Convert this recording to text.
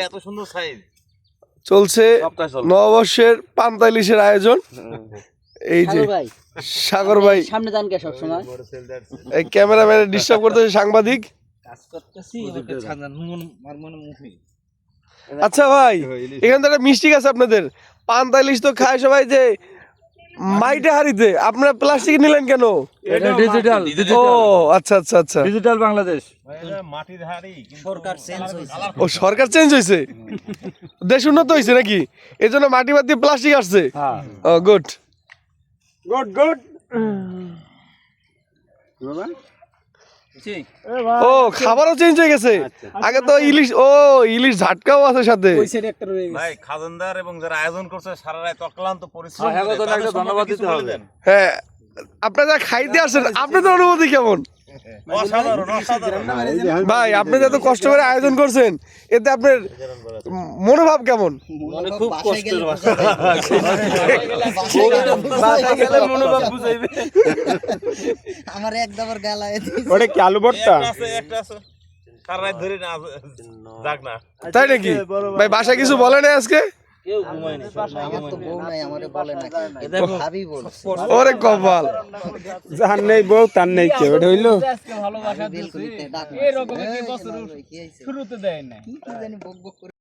এত সুন্দর সাইজ চলছে নববর্ষের পান্তা ইলিশের আয়োজন। এই যে সাগর ভাই সামনে যান কে সব সময় এই ক্যামেরাম্যানের ডিস্টার্ব করতেছে সাংবাদিক। আচ্ছা ভাই, এখান থেকে মিষ্টি আছে আপনাদের, পান্তা ইলিশ তো খায় সবাই যে মাইটে হাড়িতে, আপনারা প্লাস্টিক নিলেন কেন? এটা ডিজিটাল। ও আচ্ছা আচ্ছা আচ্ছা, ডিজিটাল বাংলাদেশ। মাটির হাড়ি সরকার চেঞ্জ হইছে। ও সরকার চেঞ্জ হয়েছে, দেশ উন্নত হয়েছে নাকি, এই জন্য মাটি বাদ দিয়ে প্লাস্টিক আসছে। ও গুড গুড গুড। ও খাবারও চেঞ্জ হয়ে গেছে, আগে তো ইলিশ, ও ইলিশ ঝাটকাও আছে সাথে। ভাই খাজানদার এবং যারা আয়োজন করছে সারা রাত অক্লান্ত পরিশ্রম, ধন্যবাদ দিতে হবে। হ্যাঁ, আপনারা খাইতে আসেন, আপনাদের অনুভূতি কেমন? অসাধারণ অসাধারণ ভাই আপনি যত কষ্ট করে আয়োজন করছেন, এতে আপনার মনোভাব কেমন? মানে খুব কষ্টের মনোভাব বুঝাইবে। আমার একদমর গালায় ওটা কি আলু ভর্তা? একটা আছে সারা রাত ধরে না যাক না। তাই নাকি ভাই? বাসায় কিছু বলে না আজকে? কেউ ঘুমায় না, আমার তো বউ নাই, আমারে বলে না, ভাবি বলছে। ওরে কপাল, যার নেই বউ তার নেই কেউ, এটা হইলো ভালোবাসা দিছে এরকম কি বছর শুরুতে দেয় না, কি জানি বক বক করে